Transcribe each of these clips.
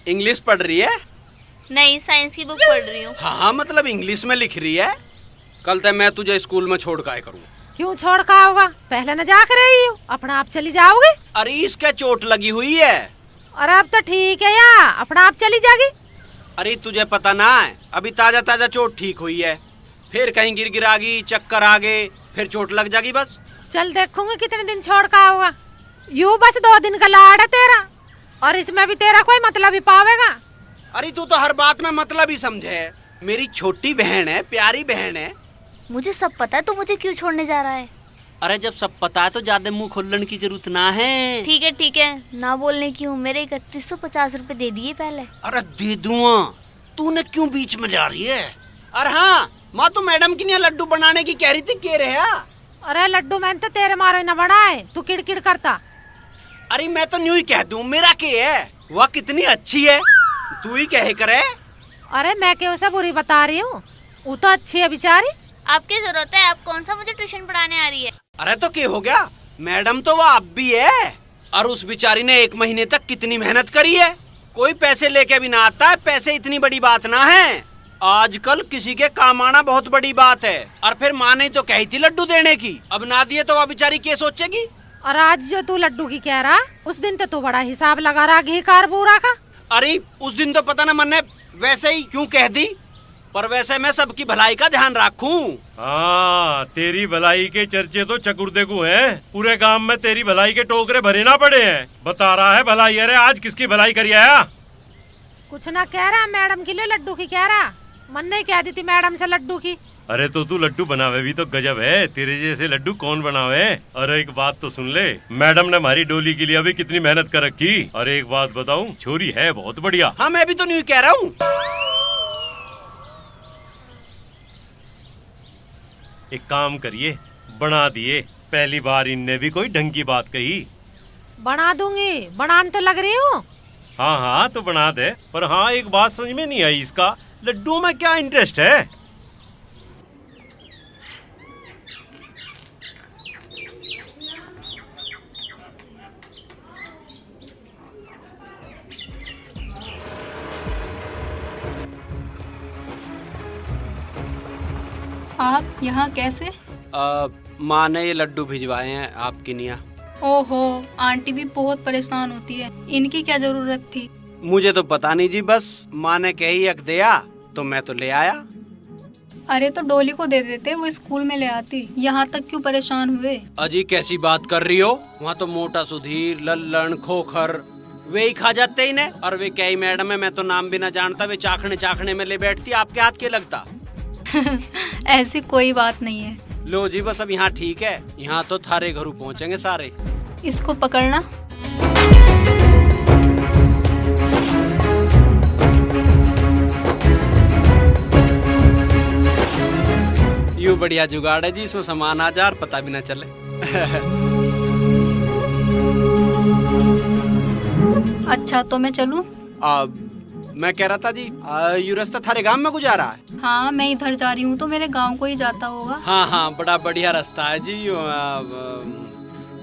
English पढ़ रही है? नहीं, साइंस की बुक पढ़ रही हूँ। हाँ मतलब इंग्लिश में लिख रही है। कल तक मैं तुझे स्कूल में छोड़ के करूँ। क्यों छोड़ का होगा? पहले न जा कर रही हो, अपना आप चली जाओगे? अरे इसका चोट लगी हुई है। अरे अब तो ठीक है या अपना आप चली जाएगी। अरे तुझे पता ना है, अभी ताजा ताजा चोट ठीक हुई है, फिर कहीं गिर गिरागी, चक्कर आ गए, फिर चोट लग जाएगी। बस चल देखूंगी कितने दिन छोड़ का होगा। यूं बस 2 दिन का लाड़ है तेरा, और इसमें भी तेरा कोई मतलब ही पावेगा। अरे तू तो हर बात में मतलब ही समझे है। मेरी छोटी बहन है, प्यारी बहन है। मुझे सब पता है, तो मुझे क्यों छोड़ने जा रहा है? अरे जब सब पता है तो ज्यादा मुंह खोलने की जरूरत ना है। ठीक है, ना बोलने की हूँ। मेरे 3150 रुपए दे दिए पहले। अरे दे दूंगा, तूने क्यों बीच में जा रही है? अरे हाँ माँ, तो मैडम की नहीं लड्डू बनाने की कह रही थी, कह रहे हैं? अरे लड्डू मैंने तो तेरे मारे न बनाए, तू किड़किड़ करता। अरे मैं तो न्यू ही कह दूं, मेरा क्या है, वह कितनी अच्छी है, तू ही कहे करे। अरे मैं क्यों उसे बुरी बता रही हूँ, वो तो अच्छी है बेचारी। आपकी जरूरत है? आप कौन सा मुझे ट्यूशन पढ़ाने आ रही है? अरे तो क्या हो गया, मैडम तो वह आप भी है। और उस बेचारी ने 1 महीने तक कितनी मेहनत करी है। कोई पैसे लेके भी ना आता है, पैसे इतनी बड़ी बात ना है। आजकल किसी के काम आना बहुत बड़ी बात है। और फिर माँ ने तो कही थी लड्डू देने की, अब ना दिए तो वह बेचारी क्या सोचेगी। और आज जो तू लड्डू की कह रहा, उस दिन तो तू बड़ा हिसाब लगा रहा घी कार बूरा का। अरे उस दिन तो पता ना मन ने वैसे ही क्यों कह दी, पर वैसे मैं सबकी भलाई का ध्यान रखूं। हाँ, तेरी भलाई के चर्चे तो चकुर्दे को हैं। पूरे गांव में तेरी भलाई के टोकरे भरे ना पड़े हैं। बता रहा है भलाई। अरे आज किसकी भलाई करी आया? कुछ ना कह रहा, मैडम के लिए लड्डू की कह रहा। मन ने कह दी थी मैडम से लड्डू की। अरे तो तू लड्डू बनावे भी तो गजब है। तेरे जैसे लड्डू कौन बनावे? अरे एक बात तो सुन ले, मैडम ने हमारी डोली के लिए अभी कितनी मेहनत कर रखी। अरे एक बात बताऊं, छोरी है बहुत बढ़िया। हाँ मैं भी तो नहीं कह रहा हूँ। एक काम करिए, बना दिए। पहली बार इनने भी कोई ढंग की बात कही। बना दूंगी, बनाने तो लग रही हूँ। हाँ हाँ तो बना दे, पर हाँ एक बात समझ में नहीं आई, इसका लड्डू में क्या इंटरेस्ट है? आप यहाँ कैसे? माँ ने ये लड्डू भिजवाए हैं आपकी निया। ओहो, आंटी भी बहुत परेशान होती है, इनकी क्या जरूरत थी? मुझे तो पता नहीं जी, बस माँ ने कही एक दिया तो मैं तो ले आया। अरे तो डोली को दे देते, वो स्कूल में ले आती। यहाँ तक क्यों परेशान हुए? अजी कैसी बात कर रही हो, वहाँ तो मोटा सुधीर, लल्लन, खोखर वे ही खा जाते इन्हें। और वे क्या ही मैडम है, मैं तो नाम भी ना जानता। वे चाखने चाखने में ले बैठती, आपके हाथ के लगता। ऐसी कोई बात नहीं है। लो जी बस अब यहाँ ठीक है, यहाँ तो थारे घरों पहुँचेंगे सारे। इसको पकड़ना। यू बढ़िया जुगाड़ है जी, इसमें सामान आ जा और पता भी ना चले। अच्छा तो मैं चलूं? मैं कह रहा था जी, यू रास्ता थारे गांव में गुजारा है? हाँ मैं इधर जा रही हूँ, तो मेरे गांव को ही जाता होगा। हाँ बड़ा बढ़िया रास्ता है जी।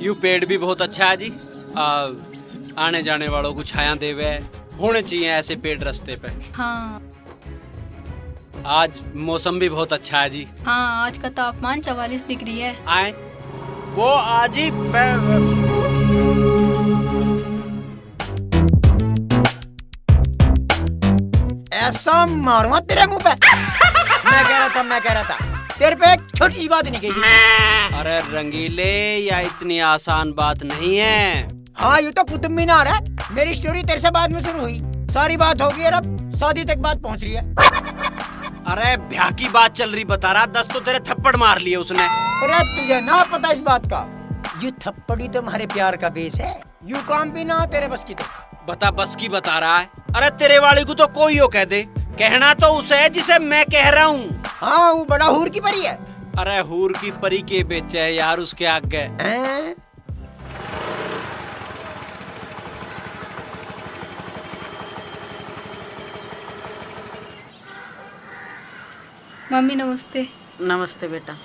यू पेड़ भी बहुत अच्छा है जी। आने जाने वालों को छाया देवे, होने चाहिए ऐसे पेड़ रास्ते पे। हाँ आज मौसम भी बहुत अच्छा है जी। हाँ, आज का तापमान 44 डिग्री है। आए वो आज ही ऐसा मारूंगा तेरे मुंह पे। मैं कह रहा था तेरे पे एक छोटी सी बात नहीं कही। अरे रंगीले, या इतनी आसान बात नहीं है। हाँ ये तो कुतुब मीनार है। मेरी स्टोरी तेरे से बाद में शुरू हुई, सारी बात हो गई और अब शादी तक बात पहुंच रही है। अरे ब्याह की बात चल रही, बता रहा 10 तो तेरे थप्पड़ मार लिए उसने। अरे तुझे ना पता इस बात का, ये थप्पड़ी तुम्हारे प्यार का बेस है। यू काम भी ना तेरे बस की तो। बता बस की बता रहा है। अरे तेरे वाली को तो कोई हो कह दे, कहना तो उसे है जिसे मैं कह रहा हूँ। हाँ वो बड़ा हूर की परी है। अरे हूर की परी के बेचे है यार, उसके आगे। मम्मी नमस्ते। नमस्ते बेटा।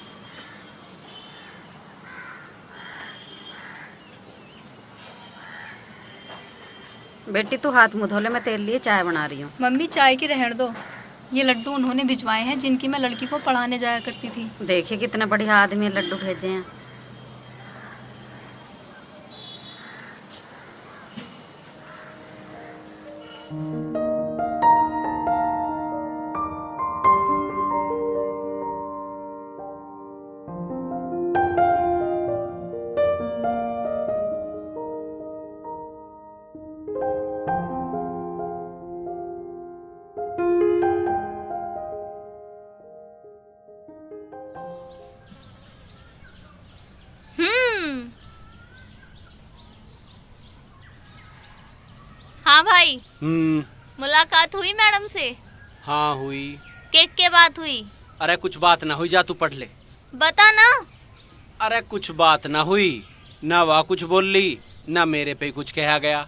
बेटी तू हाथ मुंह धो ले, मैं तेरे लिए चाय बना रही हूँ। मम्मी चाय की रहने दो। ये लड्डू उन्होंने भिजवाए हैं जिनकी मैं लड़की को पढ़ाने जाया करती थी। देखिए कितने बढ़िया आदमी लड्डू भेजे हैं। हाँ भाई, हम्म। मुलाकात हुई मैडम से? हाँ हुई। केक के बात हुई? अरे कुछ बात ना हुई, जा तू पढ़ ले। बता ना। अरे कुछ बात ना हुई, ना वह कुछ बोल ली, ना मेरे पे कुछ कहा गया।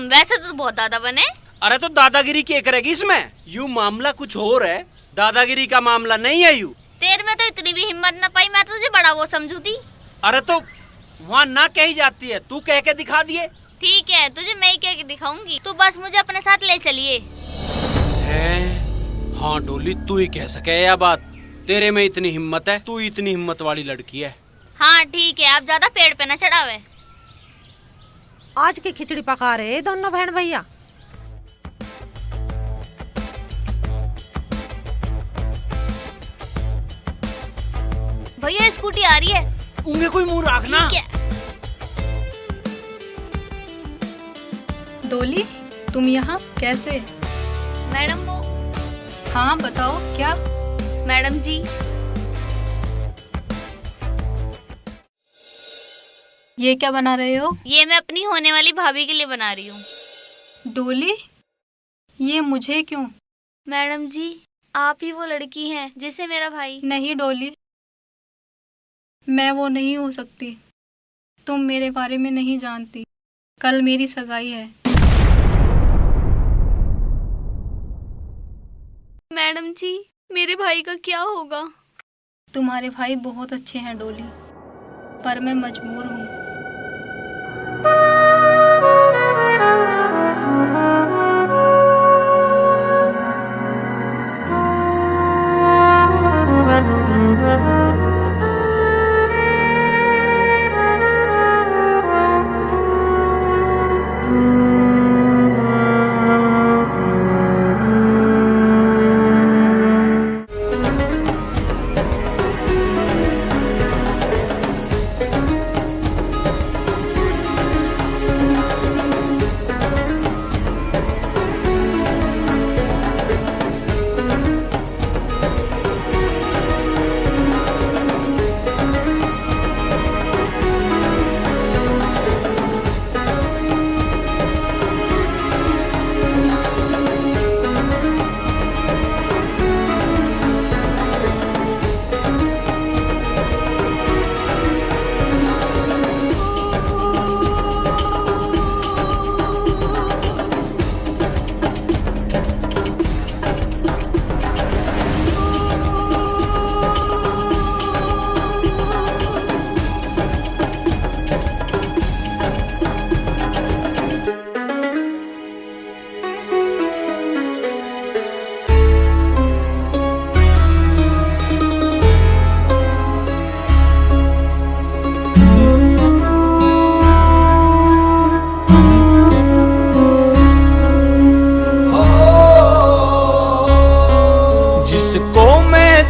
वैसे तो बहुत दादा बने। अरे तो दादागिरी क्या करेगी इसमें? यू मामला कुछ और है, दादागिरी का मामला नहीं है यू। तेरे में तो इतनी भी हिम्मत न पाई, मैं तो तुझे बड़ा वो समझू थी। अरे तो वहाँ ना कही जाती है, तू कह के दिखा दिए। ठीक है, तुझे मैं ही कह के दिखाऊंगी, तू बस मुझे अपने साथ ले चलिए। हाँ डोली, तू ही कह सके यह बात। तेरे में इतनी हिम्मत है, तू इतनी हिम्मत वाली लड़की है। हाँ ठीक है, आप ज्यादा पेड़ पे न चढ़ावे। आज की खिचड़ी पका रहे दोनों बहन भैया। भैया स्कूटी आ रही है। उंगे कोई मुंह रखना। ठीक है। डोली तुम यहाँ कैसे? मैडम वो। हाँ बताओ क्या? मैडम जी, ये क्या बना रहे हो? ये मैं अपनी होने वाली भाभी के लिए बना रही हूँ। डोली ये मुझे क्यों? मैडम जी, आप ही वो लड़की हैं जिसे मेरा भाई। नहीं डोली, मैं वो नहीं हो सकती। तुम मेरे बारे में नहीं जानती, कल मेरी सगाई है। मैडम जी, मेरे भाई का क्या होगा? तुम्हारे भाई बहुत अच्छे हैं डोली, पर मैं मजबूर हूँ।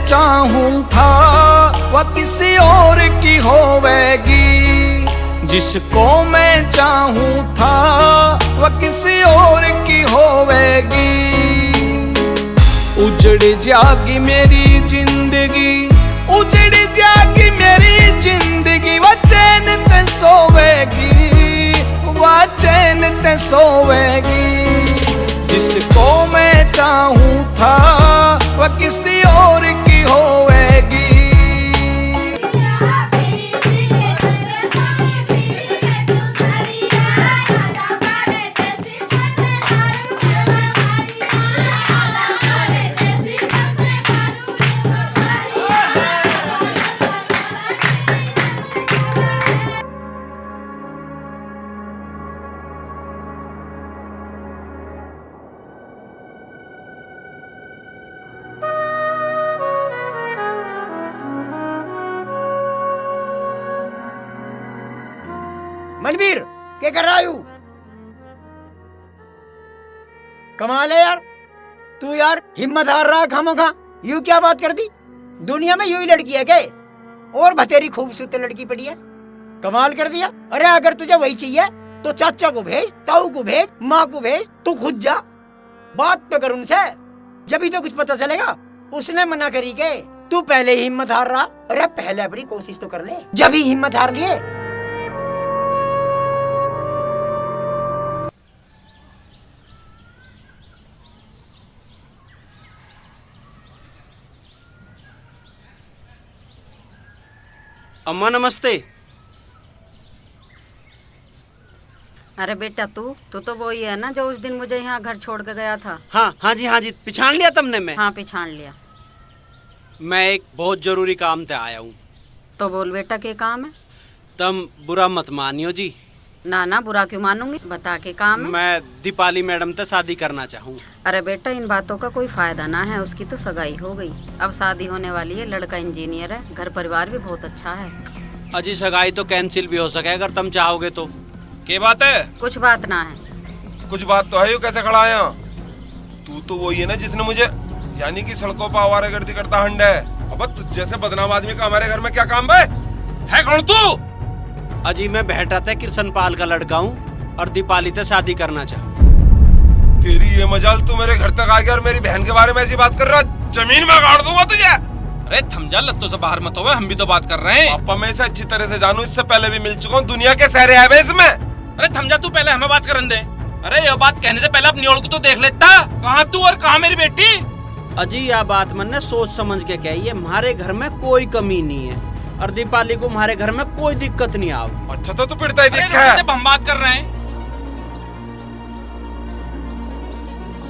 चाहूं था वह किसी और की होवेगी, जिसको मैं चाहूं था वह किसी और की होवेगी। उजड़ जागी मेरी जिंदगी, उजड़ जागी मेरी जिंदगी, वह चैन ते सोवेगी, वह चैन ते सोवेगी। जिसको मैं चाहूं था वह किसी और की होवेगी। मनवीर क्या कर रहा है? कमाल है यार, तू यार हिम्मत हार रहा खामोखा। यूं क्या बात कर दी? दुनिया में यूं ही लड़की है क्या? और बतेरी खूबसूरत लड़की पड़ी है, कमाल कर दिया। अरे अगर तुझे वही चाहिए तो चाचा को भेज, ताऊ को भेज, माँ को भेज, तू खुद जा, बात तो कर उनसे, जब ही तो कुछ पता चलेगा। उसने मना करी के? तू पहले ही हिम्मत हार रहा। अरे पहले अपनी कोशिश तो कर ले, जब ही हिम्मत हार लिए। अम्मा नमस्ते। अरे बेटा तू तो वही है ना जो उस दिन मुझे यहाँ घर छोड़ के गया था। हाँ जी, पहचान लिया तुमने? मैं हाँ पहचान लिया। मैं एक बहुत जरूरी काम से आया हूँ। तो बोल बेटा क्या काम है? तुम बुरा मत मानियो जी। ना बुरा क्यों मानूंगी, बता के काम है। मैं दीपाली मैडम से शादी करना चाहूँ। अरे बेटा इन बातों का कोई फायदा ना है, उसकी तो सगाई हो गई, अब शादी होने वाली है। लड़का इंजीनियर है, घर परिवार भी बहुत अच्छा है। अजी सगाई तो कैंसिल भी हो सके अगर तुम चाहोगे तो। क्या बात है? कुछ बात ना है। कुछ बात तो है। यू कैसे खड़ा है यहाँ? तू तो वही है ना जिसने मुझे, यानी कि सड़कों पर आवारागर्दी करता हंड है। अब तुझ जैसे बदनाम आदमी का हमारे घर में क्या काम है कौन तू? अजी मैं बेटा था कृष्णपाल का लड़का हूँ और दीपाली से शादी करना चाहूँ। तेरी ये मजाल, तू मेरे घर तक आ गया और मेरी बहन के बारे में ऐसी बात कर रहा? जमीन में गाड़ दूंगा तुझे। अरे थम जा, लत्तों से बाहर मत हो, हम भी तो बात कर रहे हैं। पापा मैं इसे अच्छी तरह से जानू, इससे पहले भी मिल चुका हूँ। दुनिया के सहरे है इसमें। अरे थम जा, तू पहले हमें बात करने दे। अरे ये बात कहने से पहले अपनी ओर को तो देख लेता, कहाँ तू और कहाँ मेरी बेटी। अजी यह बात मन ने सोच समझ के कही है, हमारे घर में कोई कमी नहीं है और दीपाली को हमारे घर में कोई दिक्कत नहीं आओ। अच्छा तो तू पिटता ही देखा है। हम बात कर रहे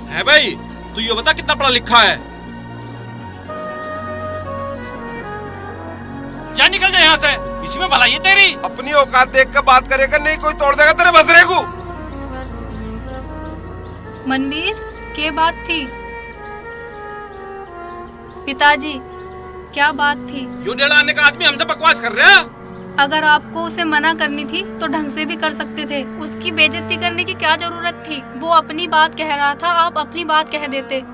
हैं भाई। तू ये बता कितना पढ़ा लिखा है? जा निकल जा यहाँ से, इसी में भलाई है तेरी। अपनी औकात देख कर बात करेगा, नहीं कोई तोड़ देगा तेरे बसरे को। मनवीर क्या बात थी? पिताजी क्या बात थी? यो डेढ़ आने का आदमी हमसे बकवास कर रहा है। अगर आपको उसे मना करनी थी तो ढंग से भी कर सकते थे, उसकी बेइज्जती करने की क्या जरूरत थी? वो अपनी बात कह रहा था, आप अपनी बात कह देते।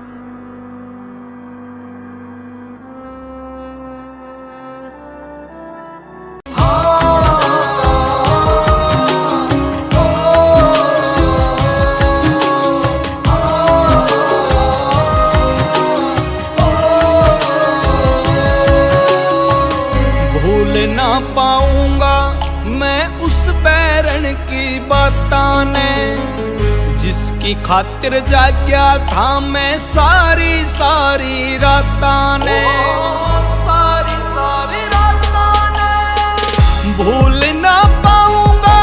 ना पाऊंगा मैं उस बैरन की बातां ने, जिसकी खातिर जाग्या था मैं सारी सारी रातां ने, सारी सारी रातां ने। भूल ना पाऊंगा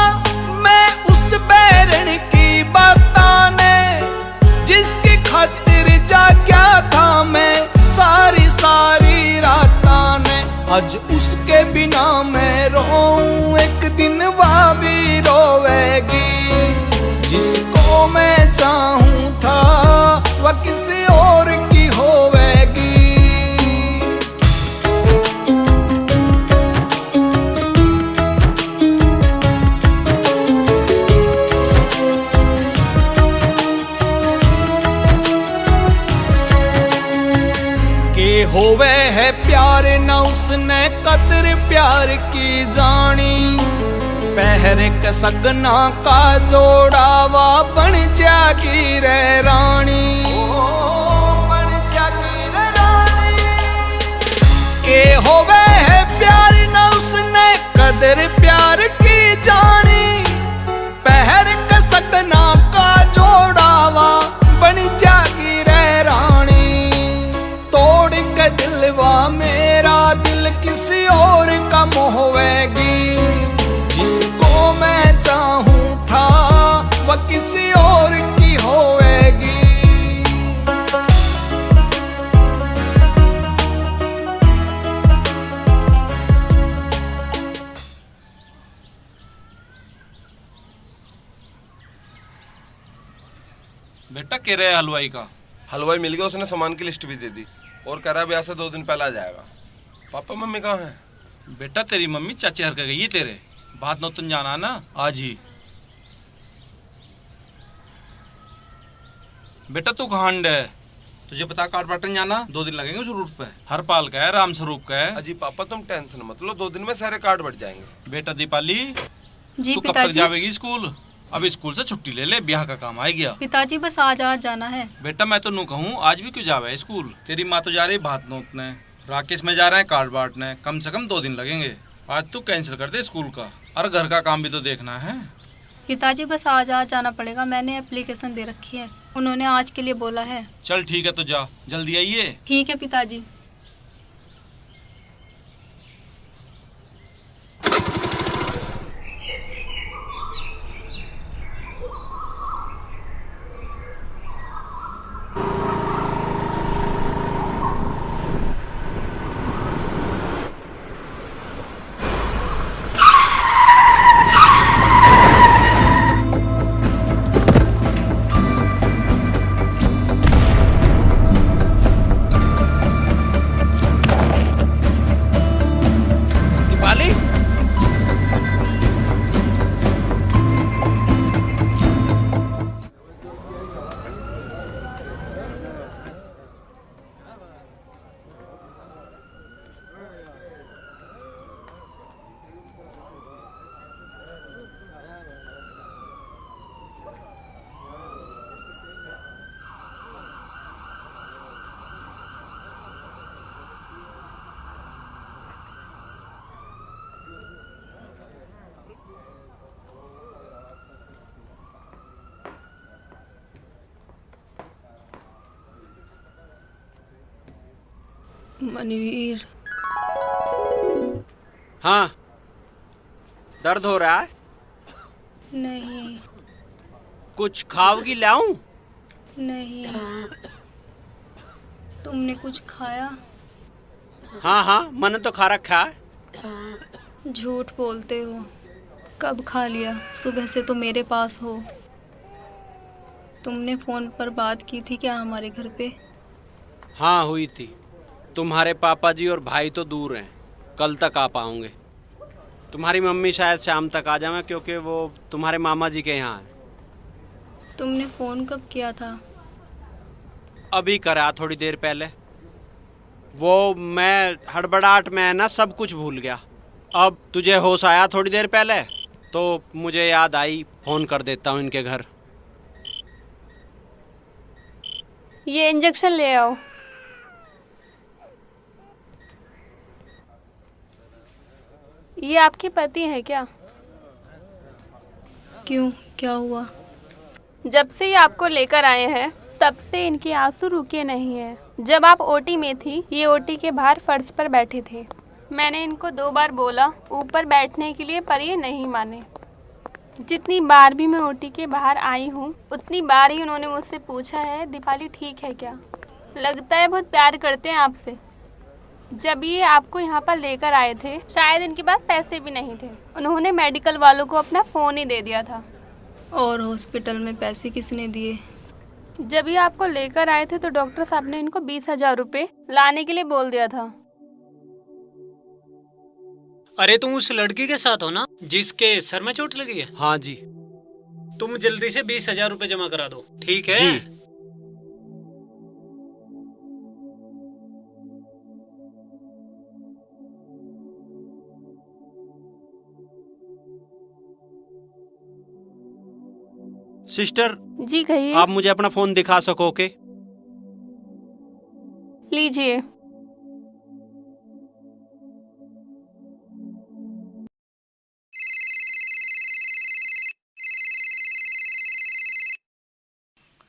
मैं उस बैरन की बातां ने, जिसकी खातिर जाग्या था मैं सारी सारी रातां ने। आज उसके बिना मैं रोऊं, एक दिन वह भी रोवेगी। जिसको मैं चाहूं था वह किसी और की होवेगी। के होवे है प्यार न उसने कदर प्यार की जानी, पहर के सगना का जोड़ावा बन जागी रे रानी, बन जागी रे रानी। के होवे है प्यार न उसने कदर प्यार की जानी, पहर के सगना का जोड़ावा बन जागी रे रानी। तोड़ के दिलवा मेरा दिल किसी और का मोहवेगी, जिसको मैं चाहूं था वह किसी और की होवेगी। बेटा कह रहे हलवाई का? हलवाई मिल गया, उसने सामान की लिस्ट भी दे दी और कह रहा ब्याह से 2 दिन पहले आ जाएगा। पापा मम्मी कहाँ हैं? बेटा तेरी मम्मी चाची हर के गई है तेरे। बात नौतन जाना ना आज ही। बेटा तू कहाँ है? तुझे पता काट पाटन जाना 2 दिन लगेंगे उस रूट पे। हरपाल का है, राम स्वरूप का है। अजी पापा तुम टेंशन मत लो, 2 दिन में सारे कार्ड बढ़ जाएंगे। बेटा दीपाली, जी तू कब तक पिताजी। जावेगी स्कूल? अब स्कूल से छुट्टी ले ले, ब्याह का काम आ गया। पिताजी बस आज जाना है। बेटा मैं तो नू कहूँ आज भी क्यों जावे स्कूल? तेरी माँ तो जा रही भात नोतने, राकेश में जा रहे हैं कार्ड बांटने। कम से कम 2 दिन लगेंगे। आज तू कैंसिल कर दे स्कूल का, और घर का काम भी तो देखना है। पिताजी बस आज जाना पड़ेगा। मैंने एप्लीकेशन दे रखी है, उन्होंने आज के लिए बोला है। चल ठीक है तो जा, जल्दी आइए। ठीक है पिताजी। दीपाली, मनवीर, हाँ दर्द हो रहा है? नहीं कुछ खाओगी लाऊं? नहीं। तुमने कुछ खाया? हाँ हाँ मैंने तो खा रखा है। झूठ बोलते हो। कब खा लिया? सुबह से तो मेरे पास हो। तुमने फोन पर बात की थी क्या हमारे घर पे? हाँ हुई थी। तुम्हारे पापा जी और भाई तो दूर हैं, कल तक आ पाओगे। तुम्हारी मम्मी शायद शाम तक आ जाए, क्योंकि वो तुम्हारे मामा जी के यहाँ है। तुमने फोन कब किया था? अभी करा, थोड़ी देर पहले। वो मैं हड़बड़ाहट में ना सब कुछ भूल गया। अब तुझे होश आया थोड़ी देर पहले तो मुझे याद आई, फोन कर देता हूँ इनके घर। ये इंजेक्शन ले आओ। ये आपके पति है क्या? क्यों, क्या हुआ? जब से ये आपको लेकर आए हैं तब से इनके आंसू रुके नहीं हैं। जब आप ओटी में थी, ये ओटी के बाहर फर्श पर बैठे थे। मैंने इनको 2 बार बोला ऊपर बैठने के लिए, पर ये नहीं माने। जितनी बार भी मैं ओटी के बाहर आई हूँ उतनी बार ही उन्होंने मुझसे पूछा है दीपाली ठीक है क्या। लगता है बहुत प्यार करते हैं आपसे। जब ये आपको यहाँ पर लेकर आए थे शायद इनके पास पैसे भी नहीं थे, उन्होंने मेडिकल वालों को अपना फ़ोन ही दे दिया था। और हॉस्पिटल में पैसे किसने दिए? जब ये आपको लेकर आए थे तो डॉक्टर साहब ने इनको 20,000 रुपये लाने के लिए बोल दिया था। अरे तुम उस लड़की के साथ हो ना जिसके सर में चोट लगी है? हाँ जी। तुम जल्दी से 20,000 रुपये जमा करा दो, ठीक है? जी। सिस्टर जी कहिए। आप मुझे अपना फोन दिखा सकोगे? लीजिए।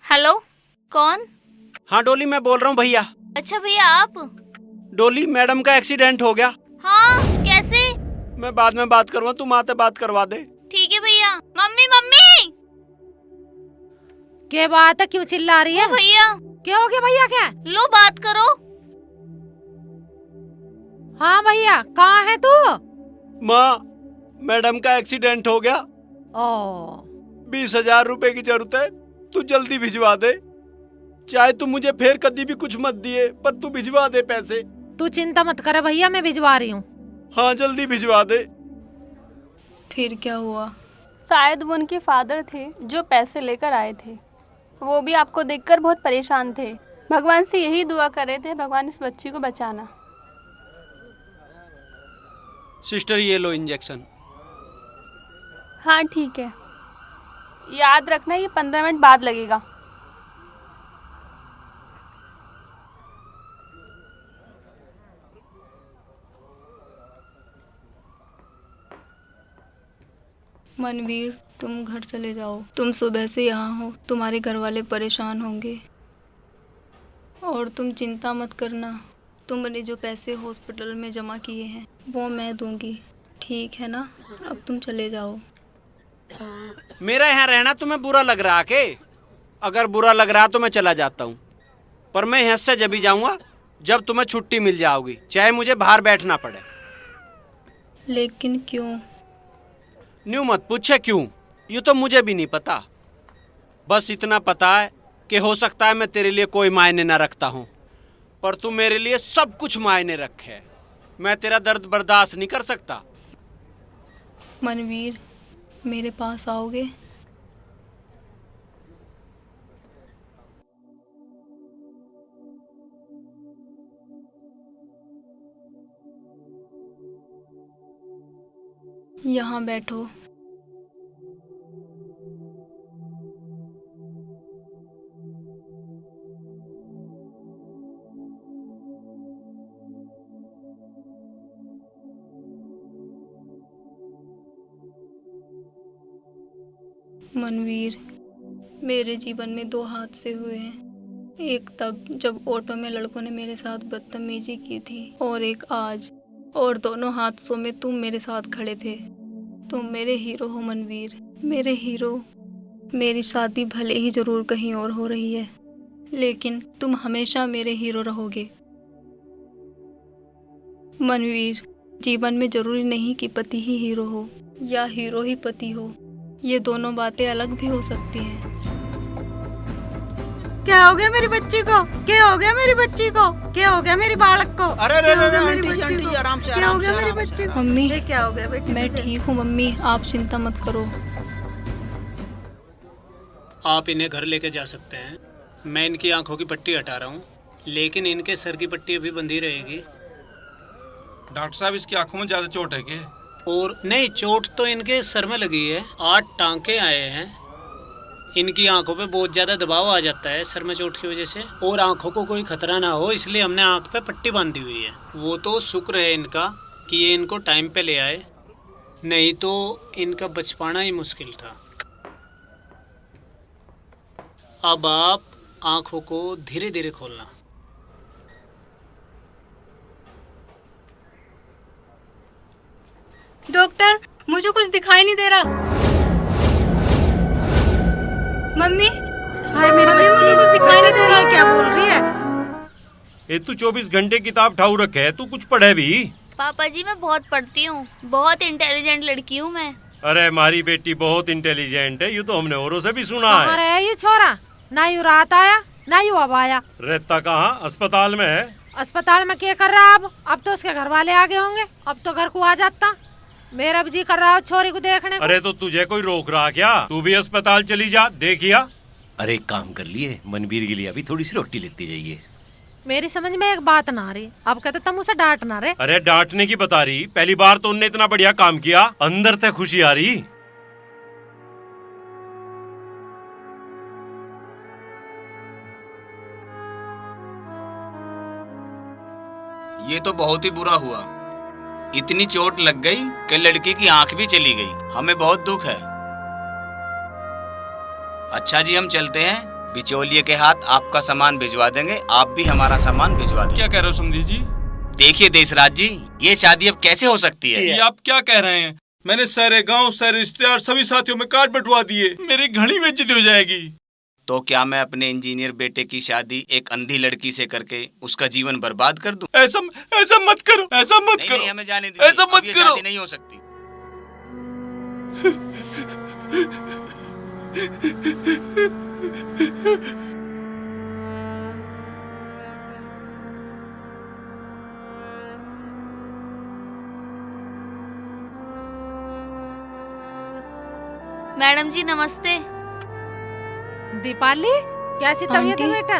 हेलो, कौन? हाँ डोली मैं बोल रहा हूँ भैया। अच्छा भैया आप? डोली मैडम का एक्सीडेंट हो गया। हाँ कैसे? मैं बाद में बात करूँगा, तुम आते बात करवा दे। ठीक है भैया। मम्मी मम्मी क्या बात है, क्यों चिल्ला रही है? भैया क्या हो गया भैया? क्या? लो बात करो। हाँ भैया कहाँ है तू? माँ मैडम का एक्सीडेंट हो गया। 20,000 रुपए की जरूरत है, तू जल्दी भिजवा दे। चाहे तू मुझे फिर कभी भी कुछ मत दिए, पर तू भिजवा दे पैसे। तू चिंता मत कर भैया, मैं भिजवा रही हूँ। हाँ जल्दी भिजवा दे। फिर क्या हुआ? शायद वो उनके फादर थे जो पैसे लेकर आए थे। वो भी आपको देखकर बहुत परेशान थे। भगवान से यही दुआ कर रहे थे, भगवान इस बच्ची को बचाना। सिस्टर ये लो इंजेक्शन। हाँ ठीक है, याद रखना ये 15 मिनट बाद लगेगा। मनवीर, तुम घर चले जाओ। तुम सुबह से यहाँ हो, तुम्हारे घर वाले परेशान होंगे। और तुम चिंता मत करना, तुमने जो पैसे हॉस्पिटल में जमा किए हैं वो मैं दूंगी, ठीक है ना? अब तुम चले जाओ। मेरा यहाँ रहना तुम्हें बुरा लग रहा है के? अगर बुरा लग रहा तो मैं चला जाता हूँ, पर मैं यहाँ से जब भी जाऊँगा जब तुम्हें छुट्टी मिल जाओगी, चाहे मुझे बाहर बैठना पड़े। लेकिन क्यों? न्यू मत पूछे क्यों, ये तो मुझे भी नहीं पता। बस इतना पता है कि हो सकता है मैं तेरे लिए कोई मायने ना रखता हूँ, पर तू मेरे लिए सब कुछ मायने रखे। मैं तेरा दर्द बर्दाश्त नहीं कर सकता। मनवीर, मेरे पास आओगे? यहाँ बैठो। मनवीर, मेरे जीवन में 2 हादसे हुए हैं। एक तब जब ऑटो में लड़कों ने मेरे साथ बदतमीजी की थी, और एक आज। और दोनों हादसों में तुम मेरे साथ खड़े थे। तुम मेरे हीरो हो मनवीर, मेरे हीरो। मेरी शादी भले ही जरूर कहीं और हो रही है, लेकिन तुम हमेशा मेरे हीरो रहोगे। मनवीर, जीवन में जरूरी नहीं कि पति ही हीरो हो या हीरो ही पति हो। ये दोनों बातें अलग भी हो सकती हैं। क्या हो गया मेरी बच्ची को? क्या हो गया मेरी बच्ची को? क्या हो गया मेरी बालक को? अरे आंटी जी आराम से, क्या हो गया मेरी बच्ची को? मम्मी, क्या हो गया बेटी? मैं ठीक हूँ मम्मी, आप चिंता मत करो। आप इन्हें घर लेके जा सकते हैं। मैं इनकी आंखों की पट्टी हटा रहा हूँ, लेकिन इनके सर की पट्टी अभी बंधी रहेगी। डॉक्टर साहब, इसकी आंखों में ज्यादा चोट है क्या? और नहीं, चोट तो इनके सर में लगी है। 8 टांके आए हैं। इनकी आंखों पे बहुत ज्यादा दबाव आ जाता है सर में चोट की वजह से, और आंखों को कोई खतरा ना हो इसलिए हमने आंख पे पट्टी बांधी हुई है। वो तो शुक्र है इनका कि ये इनको टाइम पे ले आए, नहीं तो इनका बच पाना ही मुश्किल था। अब आप आंखों को धीरे धीरे खोलना। डॉक्टर, मुझे कुछ दिखाई नहीं दे रहा। मम्मी, हाय मेरी बच्ची, मुझे कुछ दिखाई नहीं दे रहा। क्या बोल रही है? ये तू 24 घंटे किताब ठाऊ रखे है, तू कुछ पढ़े भी? पापा जी, मैं बहुत पढ़ती हूँ, बहुत इंटेलिजेंट लड़की हूँ मैं। अरे हमारी बेटी बहुत इंटेलिजेंट है, ये तो हमने औरों से भी सुना है। अरे ये छोरा, ना यू रात आया ना यू अब आया। रहता कहाँ? अस्पताल में है। अस्पताल में क्या कर रहा? अब तो उसके घर वाले आगे होंगे, अब तो घर को आ जाता। मेरा भी जी कर रहा है छोरी को देखने को। अरे तो तुझे कोई रोक रहा क्या? तू भी अस्पताल चली जा, देखिया। अरे एक काम कर लिए, मनवीर के लिए अभी थोड़ी सी रोटी लेती जाइए। मेरी समझ में एक बात ना आ रही, अब कहते तुम उसे डांट ना रहे। अरे डांटने की बता रही, पहली बार तो उनने इतना बढ़िया काम किया, अंदर से खुशी आ रही। ये तो बहुत ही बुरा हुआ। इतनी चोट लग गई कि लड़की की आंख भी चली गई। हमें बहुत दुख है। अच्छा जी, हम चलते हैं। बिचौलिए के हाथ आपका सामान भिजवा देंगे, आप भी हमारा सामान भिजवा देंगे। क्या कह रहे हो समधी जी? देखिए देशराज जी, ये शादी अब कैसे हो सकती है? ये आप क्या कह रहे हैं? मैंने सारे गांव, सारे रिश्तेदार, सभी साथियों में कार्ड बंटवा दिए। मेरी घनी बेइज्जती हो जाएगी। तो क्या मैं अपने इंजीनियर बेटे की शादी एक अंधी लड़की से करके उसका जीवन बर्बाद कर दूं? ऐसा मत करो, ऐसा मत करो। नहीं, हमें जाने दीजिए। ऐसा मत ये करो। शादी नहीं हो सकती। मैडम जी नमस्ते। दीपाली, कैसी तबीयत है आंटी। बेटा?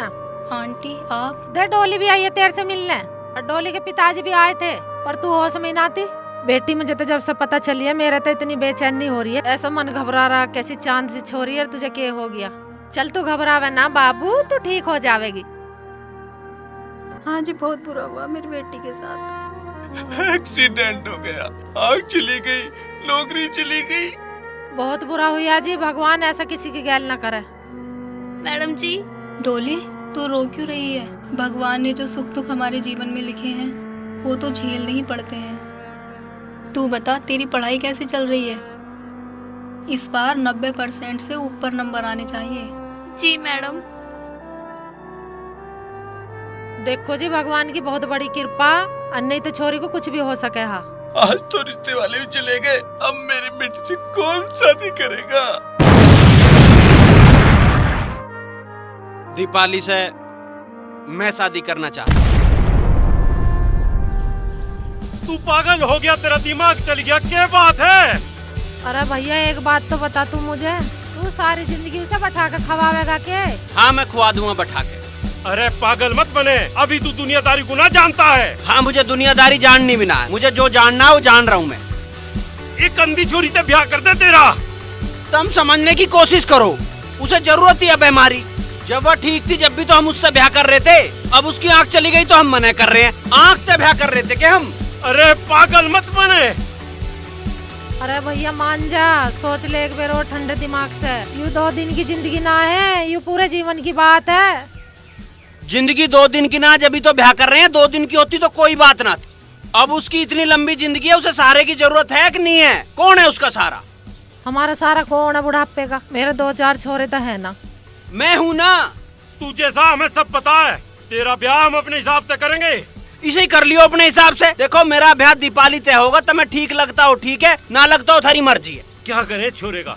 आंटी आप? देख डोली भी आई है तेरे से मिलने, और डोली के पिताजी भी आए थे, पर तू होश में ना थी। बेटी, मुझे तो जब से पता चली है मेरा तो इतनी बेचैनी हो रही है, ऐसा मन घबरा रहा कैसी चांद सी छोरी है। तुझे क्या हो गया? चल तू घबरावे ना बाबू, तू ठीक हो जावेगी। हाँ जी, बहुत बुरा हुआ मेरी बेटी के साथ। एक्सीडेंट हो गया, आग चली गई, नौकरी चली गई। बहुत बुरा हुआ जी, भगवान ऐसा किसी की गैल ना करे। मैडम जी। डोली, तू रो क्यों रही है? भगवान ने जो सुख दुख हमारे जीवन में लिखे हैं वो तो झेलने ही पड़ते हैं। तू बता, तेरी पढ़ाई कैसी चल रही है? इस बार 90% से ऊपर नंबर आने चाहिए। जी मैडम। देखो जी, भगवान की बहुत बड़ी कृपा, नहीं तो छोरी को कुछ भी हो सके। हाँ, आज तो रिश्ते वाले भी चले गए, अब मेरी बेटी से कौन शादी करेगा? दीपाली से मैं शादी करना चाहता हूँ। तू पागल हो गया, तेरा दिमाग चल गया, क्या बात है? अरे भैया एक बात तो बता तू मुझे, तू सारी जिंदगी उसे बैठा कर खवावेगा के? हाँ मैं खुआ दूंगा बैठा के। अरे पागल मत बने, अभी तू दुनियादारी को ना जानता है। हाँ मुझे दुनियादारी जाननी भी ना है, मुझे जो जानना है वो जान रहा हूँ मैं। एक अंधी छोरी से ब्याह कर दे तेरा। तुम समझने की कोशिश करो, उसे जरूरत ही अब हमारी। जब वह ठीक थी जब भी तो हम उससे ब्याह कर रहे थे, अब उसकी आँख चली गई तो हम मना कर रहे हैं। आँख से ब्याह कर रहे थे क्या हम? अरे पागल मत बने। अरे भैया मान जा, सोच ले एक बार और ठंडे दिमाग से। यू 2 दिन की जिंदगी ना है, यू पूरे जीवन की बात है। जिंदगी 2 दिन की ना, जब भी तो ब्याह कर रहे हैं। 2 दिन की होती तो कोई बात ना थी। अब उसकी इतनी लंबी जिंदगी है, उसे सहारे की जरूरत है कि नहीं है? कौन है उसका सहारा? हमारा सारा कौन है बुढ़ापे का? मेरे 2-4 छोरे तो है ना। मैं हूँ ना। तू जैसा हमें सब पता है, तेरा ब्याह हम अपने हिसाब से करेंगे। इसे ही कर लियो अपने हिसाब से। देखो मेरा ब्याह दीपाली तय होगा तो मैं ठीक लगता हो ठीक है, ना लगता हो थारी मर्जी है। क्या करे छोरे का?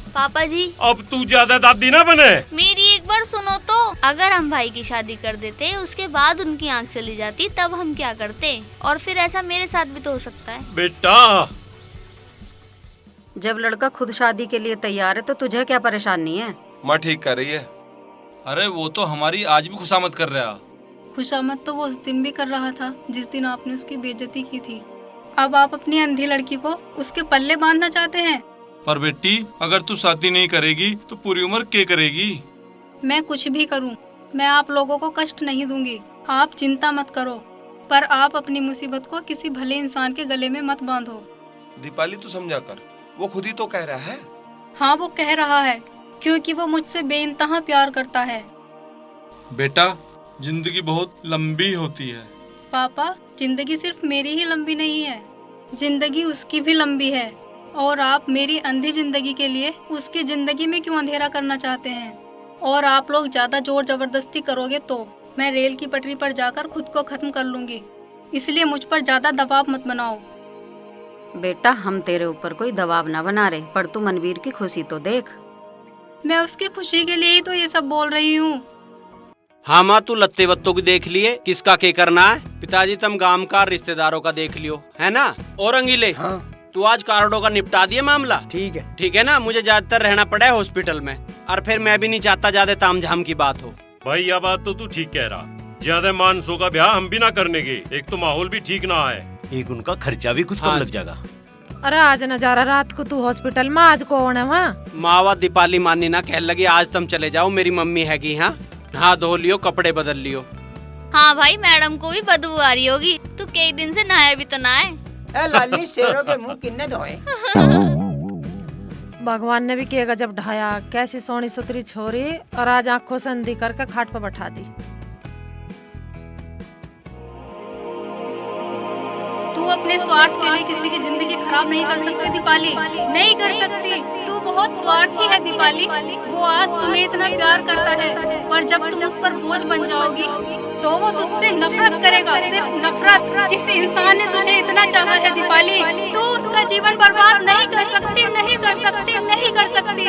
पापा जी, अब तू ज्यादा दादी ना बने। मेरी एक बार सुनो तो। अगर हम भाई की शादी कर देते, उसके बाद उनकी आंख चली जाती, तब हम क्या करते? और फिर ऐसा मेरे साथ भी तो हो सकता है। बेटा, जब लड़का खुद शादी के लिए तैयार है तो तुझे क्या परेशानी है? माँ ठीक कर रही है। अरे वो तो हमारी आज भी खुशामद कर रहा। खुशामद तो वो उस दिन भी कर रहा था जिस दिन आपने उसकी बेइज्जती की थी। अब आप अपनी अंधी लड़की को उसके पल्ले बांधना चाहते हैं। पर बेटी, अगर तू शादी नहीं करेगी तो पूरी उम्र क्या करेगी? मैं कुछ भी करूं, मैं आप लोगों को कष्ट नहीं दूंगी। आप चिंता मत करो, पर आप अपनी मुसीबत को किसी भले इंसान के गले में मत बांधो। दीपाली तू समझा कर, वो खुद ही तो कह रहा है। हाँ वो कह रहा है, क्योंकि वो मुझसे बेइंतहा प्यार करता है। बेटा, जिंदगी बहुत लंबी होती है। पापा, जिंदगी सिर्फ मेरी ही लंबी नहीं है, जिंदगी उसकी भी लंबी है। और आप मेरी अंधी जिंदगी के लिए उसकी जिंदगी में क्यों अंधेरा करना चाहते हैं? और आप लोग ज्यादा जोर जबरदस्ती करोगे तो मैं रेल की पटरी पर जाकर खुद को खत्म कर लूंगी। इसलिए मुझ पर ज्यादा दबाव मत बनाओ। बेटा, हम तेरे ऊपर कोई दबाव ना बना रहे, पर तू मनवीर की खुशी तो देख। मैं उसकी खुशी के लिए ही तो ये सब बोल रही हूँ। हाँ माँ, तू लत्ते वत्तों की देख लिए, किसका क्या करना है। पिताजी तुम गांव का रिश्तेदारों का देख लियो, है ना? और अंगीले, हाँ। तू आज कार्डो का निपटा दिए मामला? ठीक है। ठीक है ना? मुझे ज्यादातर रहना पड़ा है हॉस्पिटल में, और फिर मैं भी नहीं चाहता ज्यादा तामझाम की बात हो। भाई यह बात तो तू ठीक कह रहा, ज्यादा मानसों का ब्याह हम भी ना करने के। एक तो माहौल भी ठीक ना है, एक उनका खर्चा भी कुछ कम लग जाएगा। अरे आज नजारा रात को तू हॉस्पिटल में, आज कौन है वहाँ? मावा दीपाली मानी ना कह लगी आज तुम चले जाओ, मेरी मम्मी है कि हाँ नहा धो लियो, कपड़े बदल लियो। हाँ भाई, मैडम को भी बदबू आ रही होगी। तू कई दिन से नहाया भी तो नहाए। ए लाली, शेरों के मुंह किन्ने धोए? भगवान ने भी किया गजब ढाया, कैसी सोनी सुथरी छोरी, और आज आंखों से अंधी करके खाट पर बैठा दी। तू अपने स्वार्थ के लिए किसी की जिंदगी खराब नहीं कर सकती दीपाली, नहीं कर सकती। तू बहुत स्वार्थी है दीपाली। वो आज तुम्हें इतना प्यार करता है, पर जब तुम उस पर बोझ बन जाओगी तो वो तुझसे नफरत करेगा, सिर्फ नफरत। जिस इंसान ने तुझे इतना चाहा है दीपाली, तू उसका जीवन बर्बाद नहीं कर सकती, नहीं कर सकती, नहीं कर सकती।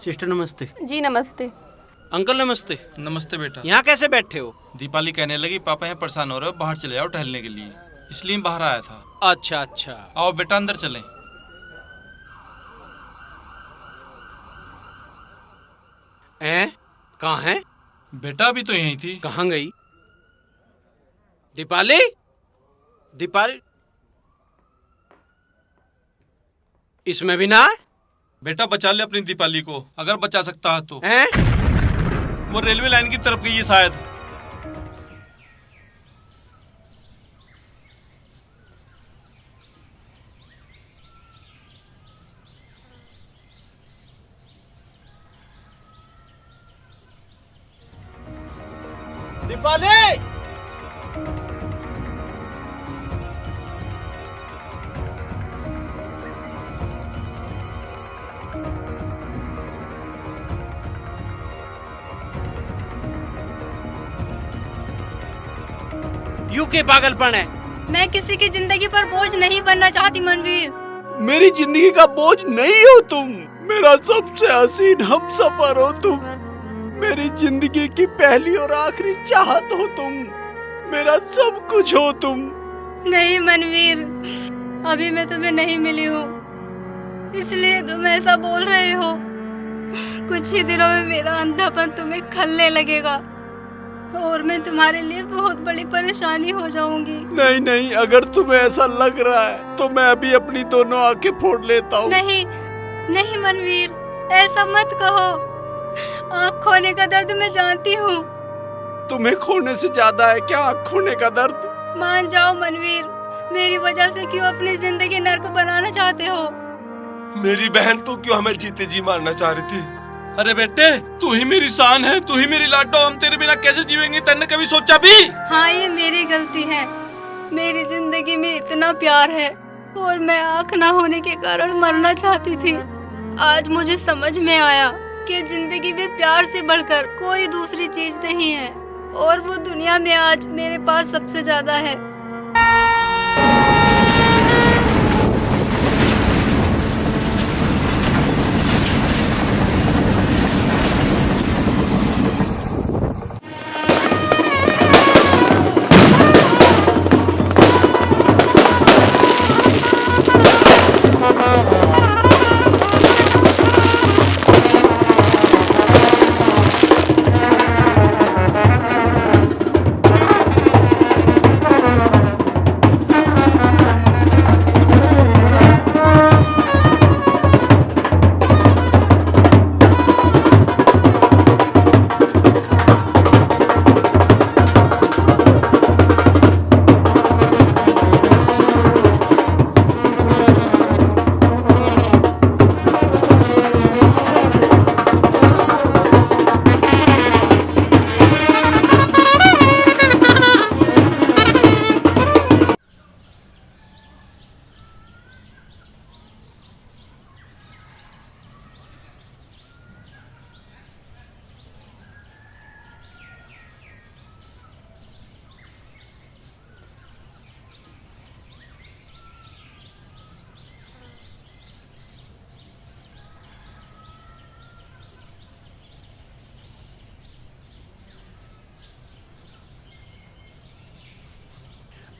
सिस्टर नमस्ते। जी नमस्ते। अंकल नमस्ते। नमस्ते बेटा। यहाँ कैसे बैठे हो? दीपाली कहने लगी पापा यहाँ परेशान हो रहे हो, बाहर चले जाओ टहलने के लिए, इसलिए बाहर आया था। अच्छा अच्छा। आओ बेटा अंदर चलें। कहाँ है? बेटा अभी तो यहीं थी। कहाँ गई? दीपाली, दीपाली इसमें भी ना है? बेटा बचा ले अपनी दीपाली को, अगर बचा सकता है तो। हैं? वो रेलवे लाइन की तरफ गई है शायद। दीपाली! यू के पागलपन है? मैं किसी की जिंदगी पर बोझ नहीं बनना चाहती मनवीर। मेरी जिंदगी का बोझ नहीं हो तुम, मेरा सबसे हसीन हमसफर हो तुम, मेरी जिंदगी की पहली और आखिरी चाहत हो तुम, मेरा सब कुछ हो तुम। नहीं मनवीर, अभी मैं तुम्हें नहीं मिली हूँ, इसलिए तुम ऐसा बोल रहे हो। कुछ ही दिनों में मेरा अंधापन तुम्हें खलने लगेगा और मैं तुम्हारे लिए बहुत बड़ी परेशानी हो जाऊंगी। नहीं नहीं, अगर तुम्हें ऐसा लग रहा है तो मैं अभी अपनी दोनों आंखें फोड़ लेता हूँ। नहीं नहीं मनवीर, ऐसा मत कहो। आँख खोने का दर्द मैं जानती हूँ। तुम्हें खोने से ज्यादा है क्या आँख खोने का दर्द? मान जाओ मनवीर, मेरी वजह से क्यों अपनी जिंदगी नर्क बनाना चाहते हो? मेरी बहन तो क्यों हमें जीते जी मारना चाह रही थी? अरे बेटे, तू ही मेरी शान है, तू ही मेरी लाडो, हम तेरे बिना कैसे जीवेंगे? तन्ने कभी सोचा भी? हाँ, ये मेरी गलती है। मेरी जिंदगी में इतना प्यार है और मैं आँख ना होने के कारण मरना चाहती थी। आज मुझे समझ में आया कि जिंदगी में प्यार से बढ़कर कोई दूसरी चीज नहीं है और वो दुनिया में आज मेरे पास सबसे ज्यादा है।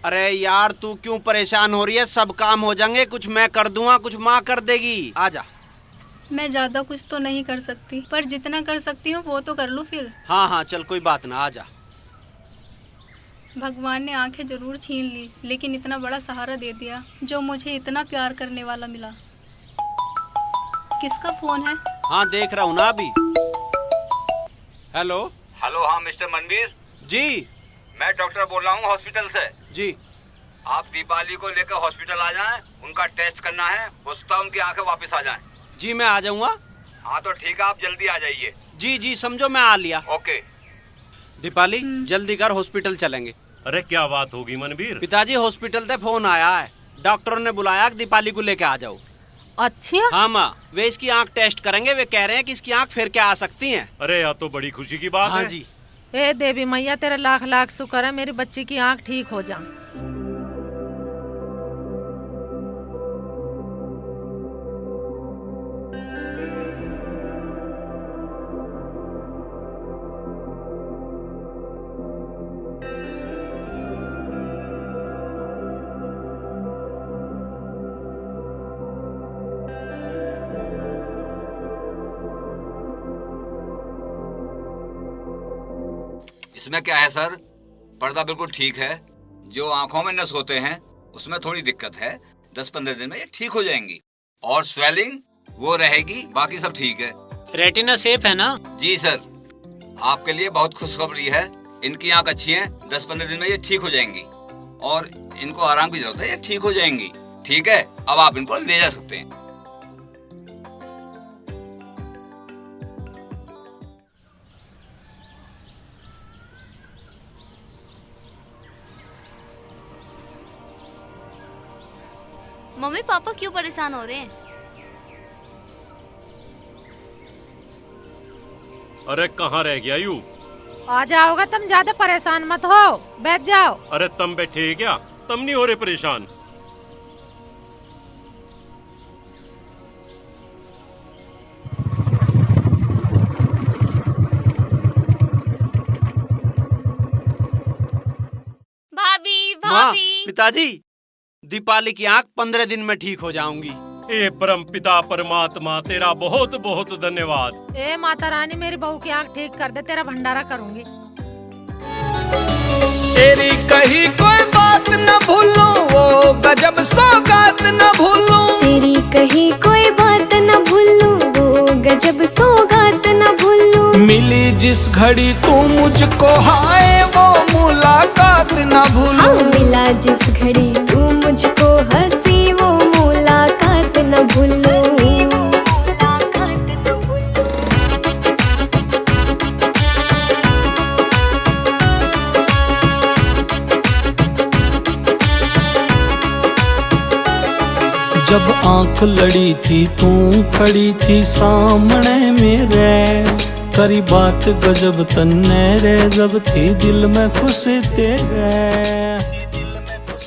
अरे यार, तू क्यों परेशान हो रही है? सब काम हो जाएंगे, कुछ मैं कर दूंगा, कुछ माँ कर देगी। आजा। मैं ज्यादा कुछ तो नहीं कर सकती, पर जितना कर सकती हूँ वो तो कर लूँ फिर। हाँ हाँ चल, कोई बात ना, आजा। भगवान ने आंखें जरूर छीन ली, लेकिन इतना बड़ा सहारा दे दिया जो मुझे इतना प्यार करने वाला मिला। किसका फोन है? हाँ देख रहा हूँ ना अभी। हेलो। हेलो, हाँ मिस्टर मनवीर जी। मैं डॉक्टर बोल रहा हूँ हॉस्पिटल से। जी। आप दीपाली को लेकर हॉस्पिटल आ जाएं, उनका टेस्ट करना है, हो सकता है उनकी आंखें वापस आ जाएं। जी मैं आ जाऊंगा। हाँ तो ठीक है, आप जल्दी आ जाइए। जी जी, समझो मैं आ लिया। ओके। दीपाली जल्दी कर, हॉस्पिटल चलेंगे। अरे क्या बात होगी मनवीर? पिताजी हॉस्पिटल से फोन आया है, डॉक्टरों ने बुलाया कि दीपाली को लेके आ जाओ। अच्छा? हाँ माँ, वे इसकी आंख टेस्ट करेंगे, वे कह रहे हैं कि इसकी आंख फिर के आ सकती है। अरे यार तो बड़ी खुशी की बात हाँ है। जी। हे देवी मैया, तेरा लाख लाख शुक्र है मेरी बच्ची की आंख ठीक हो जा। इसमें क्या है सर, पर्दा बिल्कुल ठीक है। जो आंखों में नस होते हैं उसमें थोड़ी दिक्कत है, 10-15 दिन में ये ठीक हो जाएंगी। और स्वेलिंग वो रहेगी, बाकी सब ठीक है। रेटिना सेफ है ना? जी सर, आपके लिए बहुत खुशखबरी है। इनकी आंख अच्छी है, 10-15 दिन में ये ठीक हो जाएंगी और इनको आराम की जरूरत है, ये ठीक हो जाएंगी। ठीक है, अब आप इनको ले जा सकते हैं। मम्मी पापा क्यों परेशान हो रहे हैं? अरे कहाँ रह गया यू? आ जाओगा, तुम ज्यादा परेशान मत हो, बैठ जाओ। अरे तुम बैठे क्या? तुम नहीं हो रहे परेशान? भाभी माँ, भाभी पिताजी, दीपाली की आंख 15 दिन में ठीक हो जाऊंगी। ए परम पिता परमात्मा, तेरा बहुत बहुत धन्यवाद। ए माता रानी, मेरी बहू की आंख ठीक कर दे, तेरा भंडारा करूंगी। तेरी कही कोई बात न भूलूं, वो गजब सौगात न भूलूं। तेरी कही कोई बात न भूलूं, वो गजब सौगात न भूलूं। मिली जिस घड़ी तू मुझको, हाय वो मुलाकात न भूलूं। हाँ, मिला जिस घड़ी तू मुझको, हंसी वो मुलाकात न भूलूं। जब आंख लड़ी थी तू खड़ी थी सामने मेरे, करी बात गजब तन्ने रे, जब थी दिल में खुश तेरे।